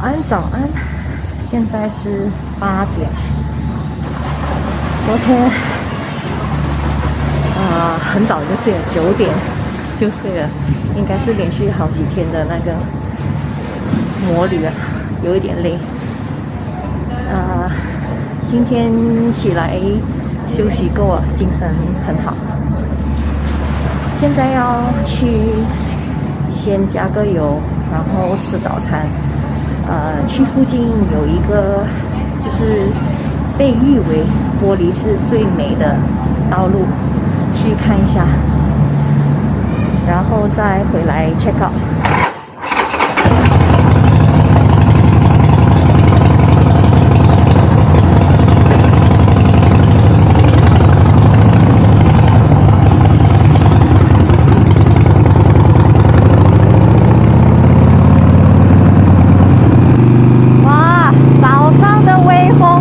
安，早安！现在是8点。昨天很早就睡了，9点就睡了，应该是连续好几天的那个摩旅啊，有一点累。今天起来休息够了，精神很好。现在要去先加个油，然后吃早餐。去附近有一个就是被誉为玻璃市最美的道路，去看一下，然后再回来 check out。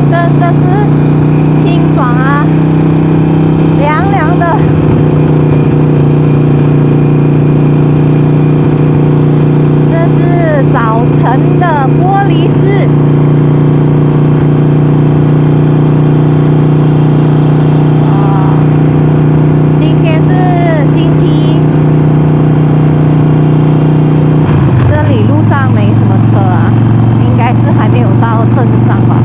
真的是清爽啊，凉凉的。这是早晨的玻璃市。今天是星期一，这里路上没什么车啊，应该是还没有到镇上吧。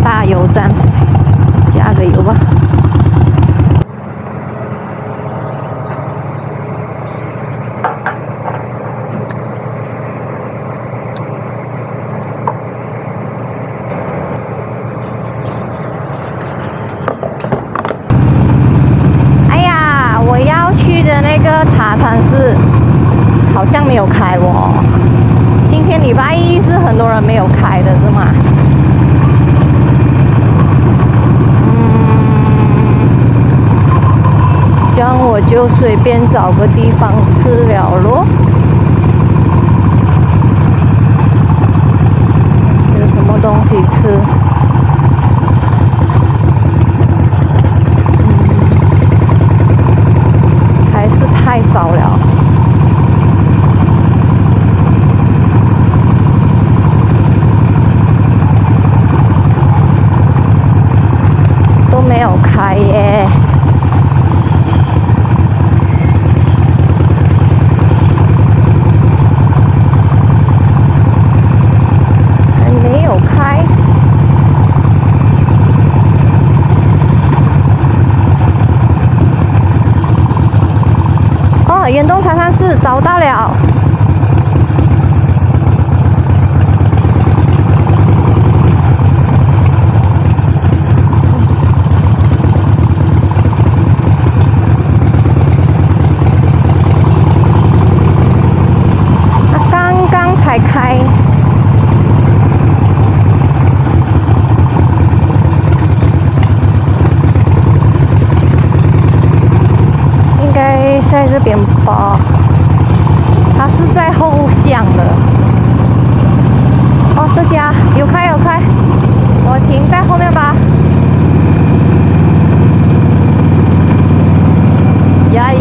大油站，加个油吧。哎呀，我要去的那个茶餐室好像没有开哦。今天礼拜一是很多人没有开的，是吗？这样我就随便找个地方吃了咯。有什么东西吃？还是太早了。都没有开耶。远东茶餐室找到了，刚刚才开。在这边吧，它是在后巷的。哦，这家有开有开，我停在后面吧。呀咦！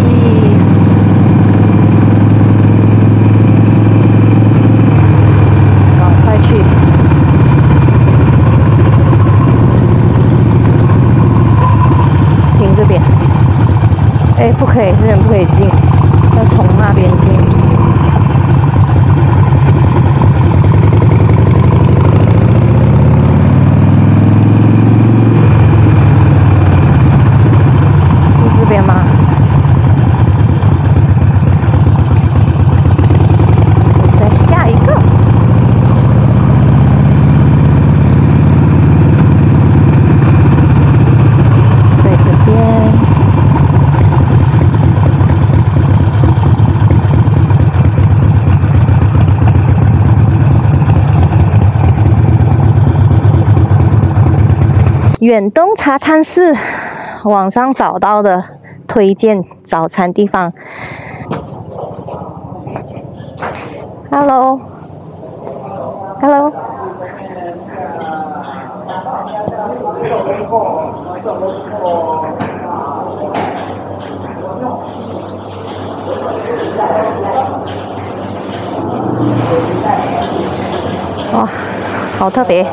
赶快去。停这边。哎，不可以，这边不可以进，要从那边进。是这边吗？再下一个。在这边。远东茶餐室，网上找到的推荐早餐地方。Hello， Hello。哇，好特别，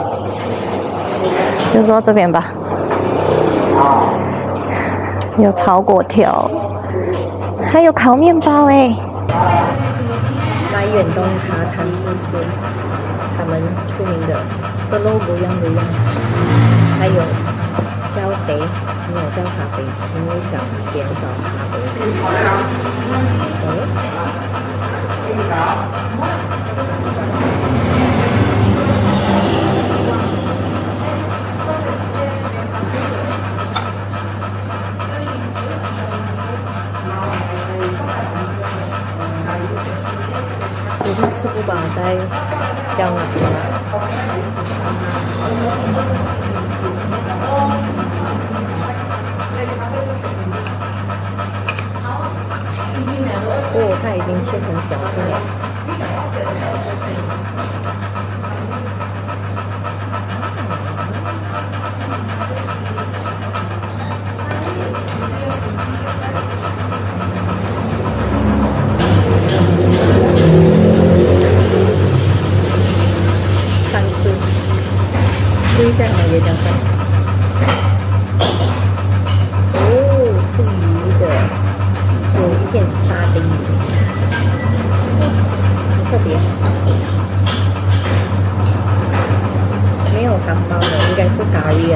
就说这边吧，有炒粿条，还有烤面包哎。来远东茶禅寺是他们出名的的 logo 样，还有焦杯，没有焦咖啡，因为想减少咖啡。已经吃不饱，再叫哪个？哦，它已经切成小片了。吃一下嘛，也讲看。哦，是鱼的，有一片沙丁鱼，很特别。没有三包的，应该是咖喱的。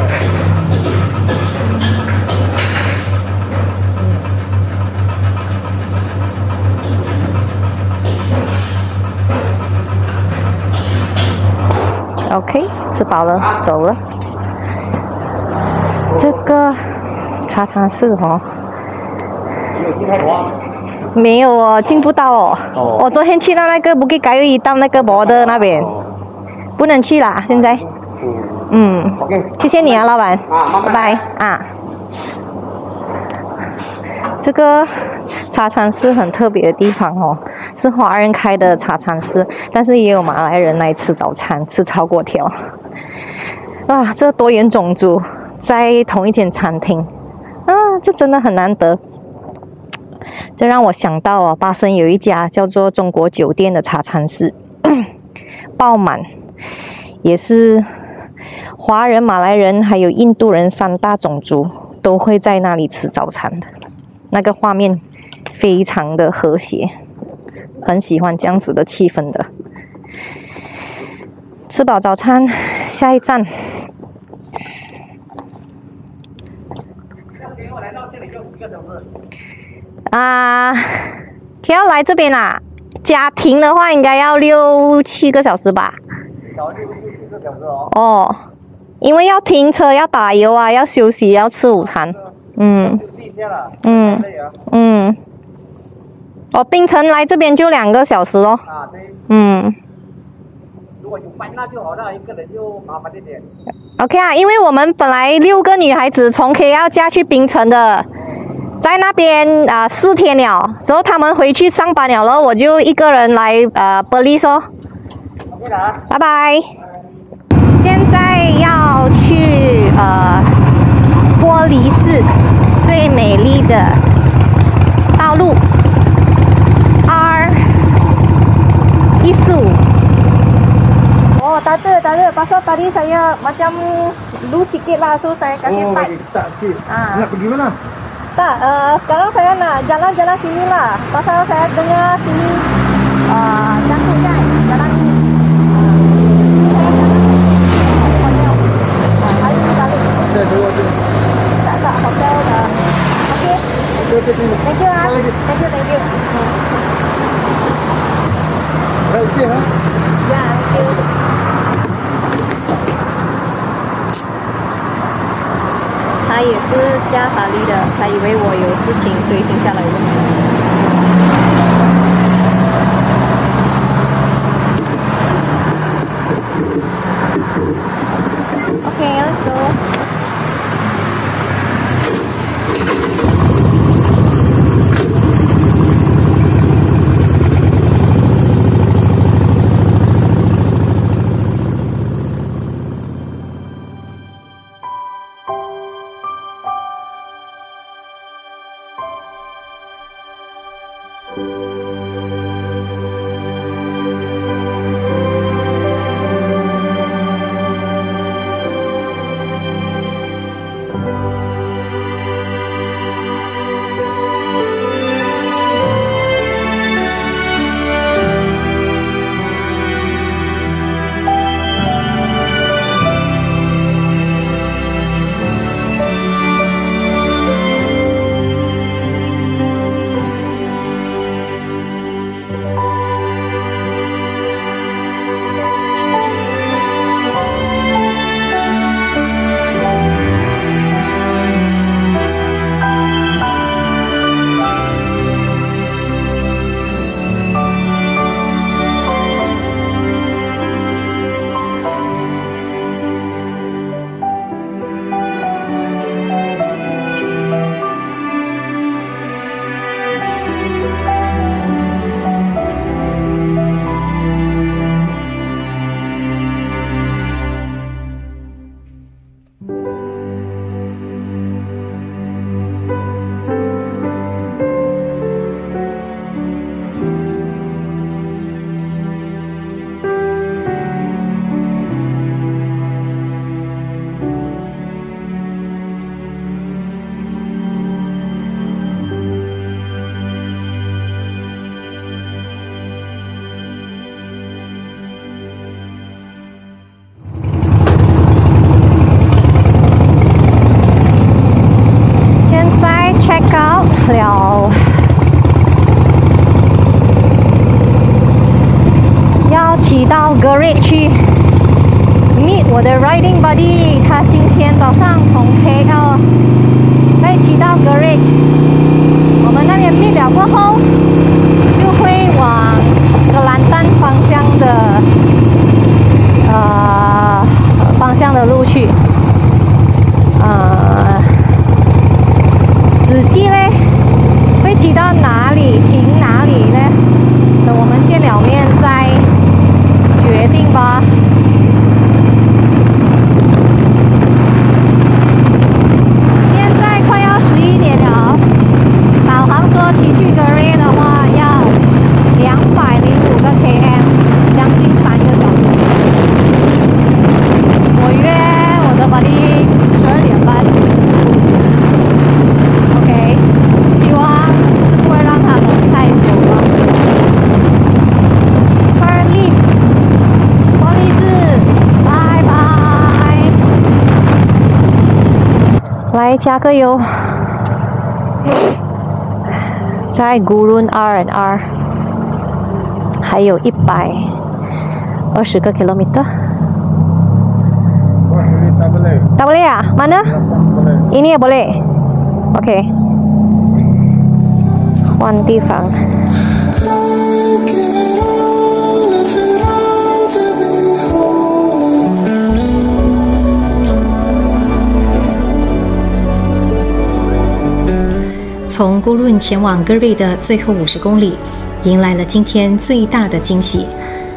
OK， 吃饱了，走了。这个茶禅寺哦，没有哦，进不到哦。我昨天去到那个Bukit Kayu到那个border那边，不能去啦，现在。谢谢你啊，老板，拜拜啊。这个茶禅寺很特别的地方哦，是华人开的茶禅寺，但是也有马来人来吃早餐，吃炒粿条。啊，这多元种族在同一间餐厅啊，这真的很难得。这让我想到哦，巴生有一家叫做中国酒店的茶禅寺，爆满，也是华人、马来人还有印度人3大种族都会在那里吃早餐的。那个画面非常的和谐，很喜欢这样子的气氛的。吃饱早餐，下一站。KL 来这边啊，家庭的话应该要6、7个小时吧。6、7个小时哦。哦，因为要停车，要打油啊，要休息，要吃午餐。槟城来这边就2个小时咯。啊，对。如果有班那就好了，一个人就麻烦一点。OK 啊，因为我们本来6个女孩子从 KL 嫁去槟城的，在那边4天了，然后他们回去上班了，然后我就一个人来Perlis哦。OK 了，拜拜。现在要去玻璃市最美丽的道路 R145。Oh, tak ada. Pasal tadi saya macam loose sikit lah, so saya kasih tight. Nak pergi mana? Tak, sekarang saya nak jalan-jalan sini lah. Pasal saya dengar sini cantik kan, jalan ni. Hari ni balik. Tak, hotel dah. Okay. Thank you ah. Thank you. Okay ha? Ya, thank you. 他也是加哈利的，他以为我有事情，所以停下来问。Okay, let's go. 去 meet 我的 riding buddy， 他今天早上从 KL 会骑到格瑞，我们那边 meet 了过后，就会往格兰丹方向的路去。仔细嘞，会骑到哪里停哪里呢？等我们见了面再决定吧。现在快要11点了，导航说骑去格瑞的话要205个 km， 将近3个小时。我约我的buddy 12点半。OK， 希望不会让他等太久了。拜拜。来加个油，在 Gurun R&R 还有120个 kilometer。Tak boleh ya? Mana? Ini ya boleh. Okey. 换地方。从Gurun前往Gurun的最后50公里，迎来了今天最大的惊喜。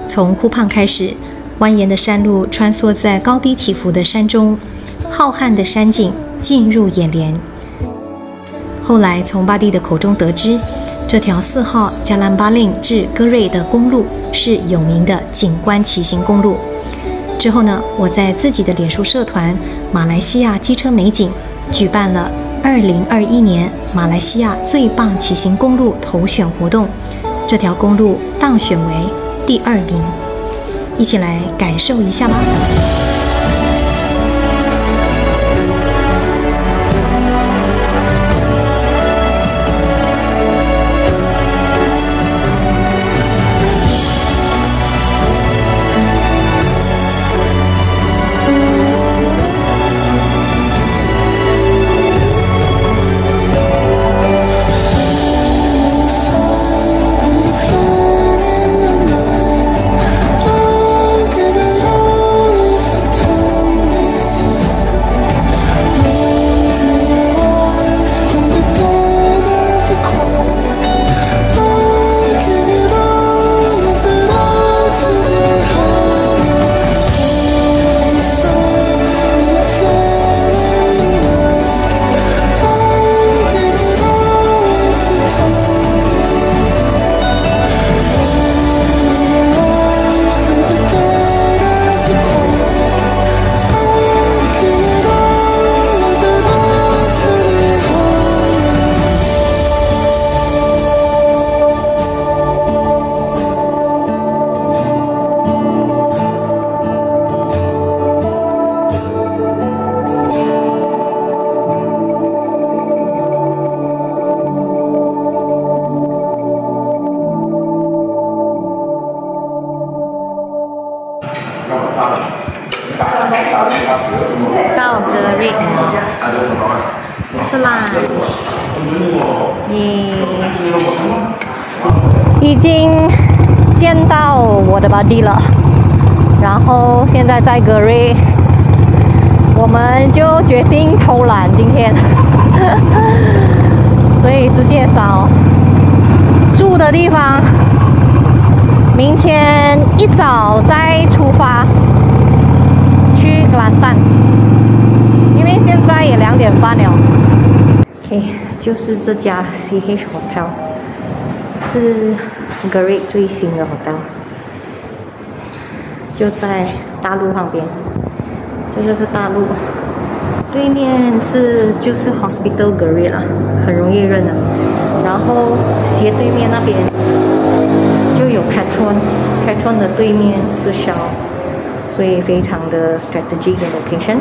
从库胖开始，蜿蜒的山路穿梭在高低起伏的山中，浩瀚的山景进入眼帘。后来从巴蒂的口中得知，这条4号Jalan Baling至Gurun的公路是有名的景观骑行公路。之后呢，我在自己的脸书社团马来西亚机车美景举办了2021年马来西亚最棒骑行公路投选活动，这条公路当选为第2名，一起来感受一下吧。到Gurun是啦，已经见到我的 buddy 了，然后现在在Gurun，我们就决定偷懒今天，所以直接找住的地方，明天一早再出发去格兰丹，因为现在也2点半了。OK， 就是这家 CH Hotel， 是Gurun最新的 hotel， 就在大路旁边。这个是大路，对面就是 Hospital Gurun 了，很容易认的。然后斜对面那边就有 Petron 的对面是 Shell， 所以非常的 strategic 的 location。